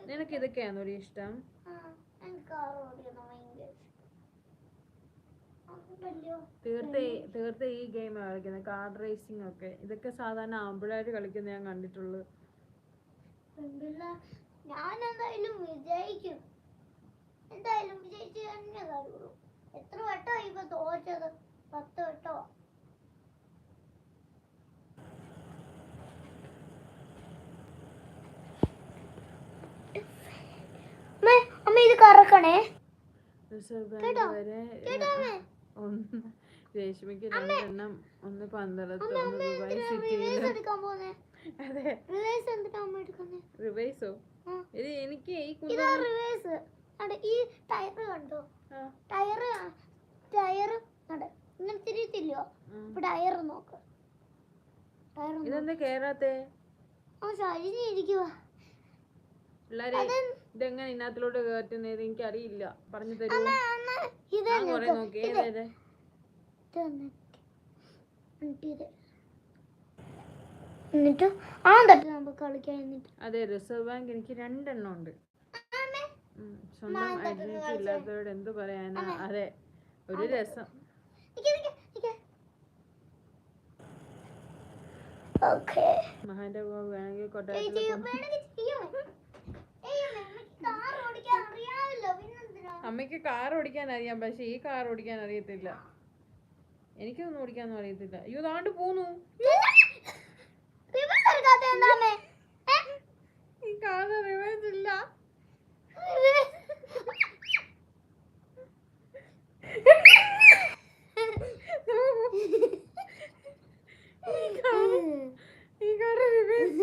നിനക്ക് ഇതൊക്കെയാണോ ഒരു ഇഷ്ടം? തീർത്ത ഈ ഗെയിം കളിക്കുന്നത്, കാർഡ് റേസിംഗ് ഒക്കെ. ഇതൊക്കെ സാധാരണ ആമ്പിളായിട്ട് കളിക്കുന്ന ഞാൻ കണ്ടിട്ടുള്ളൂ. ഞാൻ എന്തായാലും വിജയിക്കും. എന്തായാലും വിജയിച്ച് തന്നെ കളിയുള്ളൂ. എത്ര വട്ടം ഇപ്പൊ തോറ്റത്? 10 വട്ടോ. അമ്മ ഇത് കറക്കണേ. രേഷ്മയ്ക്ക് 2 എണ്ണം, ഒന്ന് പന്തളത്ത്, ഒന്ന് ദുബായ് സിറ്റിയില്. റിവേഴ്സോ? എനിക്ക് ഈ ടയർ കണ്ടോ? ടയർ ഇങ്ങനെ തിരിയത്തില്ലോ. ടയർ നോക്ക്. ഇതെന്താ കേറാത്തെ? ചരിഞ്ഞിരിക്കുവാ. പിള്ളേരെ ഇതെങ്ങനെ ഇതിനകത്തിലോട്ട് കയറ്റുന്നത് എനിക്ക് അറിയില്ല, പറഞ്ഞു തരൂ. കൊറേ നോക്കി. അതെ, റിസർവ് ബാങ്ക് എനിക്ക് 2 എണ്ണം ഉണ്ട്. സ്വന്തം ഐഡന്റിറ്റി ഇല്ലാത്തവരോട് എന്ത് പറയാനാ? അതെ, ഒരു രസം. മഹാന്റെ വേണമെങ്കിൽ കൊട്ടാരത്തില് അമ്മയ്ക്ക് കാർ ഓടിക്കാൻ അറിയാം, പക്ഷെ ഈ കാർ ഓടിക്കാൻ അറിയത്തില്ല. എനിക്കൊന്നും ഓടിക്കാനൊന്നും അറിയത്തില്ല. അയ്യോ, താണ്ട് പോന്നു. ഈ കാർ റിവേഴ്സ് ഇല്ല. ഈ കാർ റിവേഴ്സ്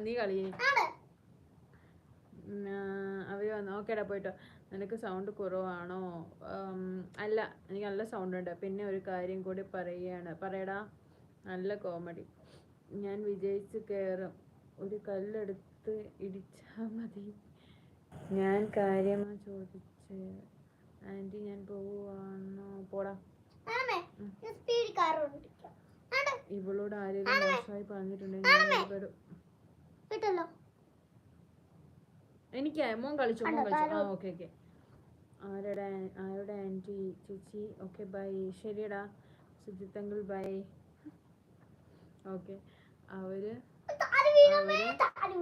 നീ കളി. അവര് വന്നു. ഓക്കേടാ, പോയിട്ടോ. നിനക്ക് സൗണ്ട് കുറവാണോ? അല്ല, എനിക്ക് നല്ല സൗണ്ട് ഉണ്ട്. പിന്നെ ഒരു കാര്യം കൂടി പറയടാ. നല്ല കോമഡി. ഞാൻ വിജയിച്ച് കയറും. ഒരു കല്ലെടുത്ത് ഇടിച്ചാ മതി. ഞാൻ കാര്യമാ ചോദിച്ചേ. ആന്റി, ഞാൻ പോവാണോ? പോടാ. ഇവളോട് ആരെങ്കിലും മോശമായി പറഞ്ഞിട്ടുണ്ടെങ്കിൽ എനിക്ക് മോൻ കളിച്ചു. ഓക്കെ. ആരുടെ ആന്റി? ചേച്ചി. Okay, bye. ശരിയടാ സുജിത്തങ്കിൾ, ബൈ. ഓക്കെ. അവര്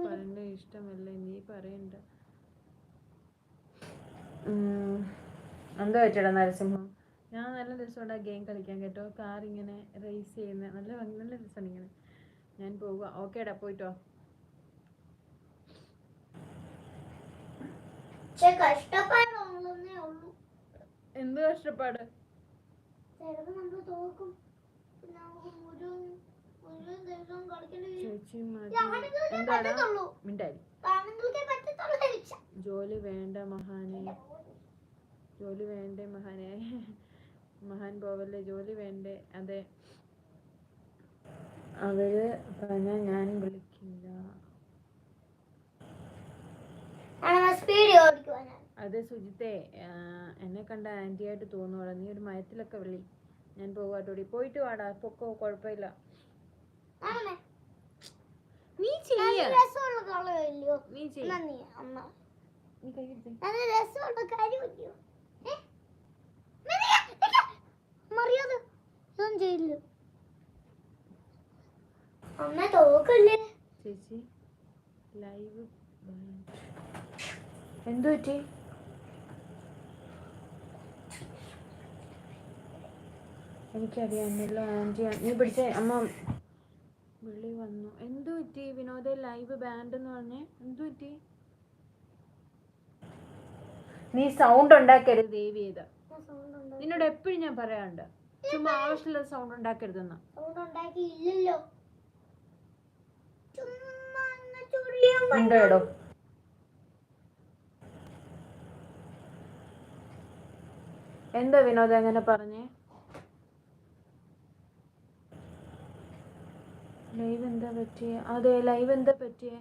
പറയണ്ട ഇഷ്ടമല്ലേ നീ പറയണ്ട. എന്താ പറ്റടാ നരസിംഹം? ഞാൻ നല്ല രസമുണ്ട് ഗെയിം കളിക്കാൻ കേട്ടോ. കാർ ഇങ്ങനെ റേസ് ചെയ്യുന്ന നല്ല രസമാണ് ഇങ്ങനെ. ഞാൻ പോവുക. ഓക്കേടാ, പോയിട്ടോ. എന്ത് കഷ്ടപ്പാട്? ചേച്ചി എന്താടാ മിണ്ടായി. ജോലി വേണ്ട മഹാനെ. ജോലി വേണ്ടേ മഹാനെ? മഹാൻ പോവല്ലേ, ജോലി വേണ്ടേ? അതെ, അവര് പറഞ്ഞാൽ ഞാൻ വിളിക്കില്ല. അതെ സുജിത്തെ, എന്നെ കണ്ട ആന്റി ആയിട്ട് തോന്നുവാടാ. നീ ഒരു മയത്തിലൊക്കെ വിളി. ഞാൻ പോവാട്ടോടി. പോയിട്ട് വാടാ, പൊക്കോ, കുഴപ്പമില്ല. നീ ചെയ്യ. ചേച്ചി ലൈവ് എന്തു പറ്റി? എനിക്കറിയാമല്ലോ ആന്റി. നീ പിടിച്ചേ. അമ്മ വിളി വന്നു. എന്തു പറ്റി വിനോദ? ലൈവ് ബാൻഡ് എന്ന് പറഞ്ഞേ, എന്തു പറ്റി? നീ സൗണ്ട് ഉണ്ടാക്കരുത് ദേവി. ചെയ്ത് നിന്നോട് എപ്പോഴും ഞാൻ പറയാറുണ്ട്, ചുമ്മാ ആവശ്യമുള്ള സൗണ്ട് ഉണ്ടാക്കരുതെന്ന്. ഉണ്ടോ? എന്താ വിനോദ എങ്ങനെ പറഞ്ഞേ? ലൈവ് എന്താ പറ്റിയേ? അതെ, ലൈവ് എന്താ പറ്റിയേ?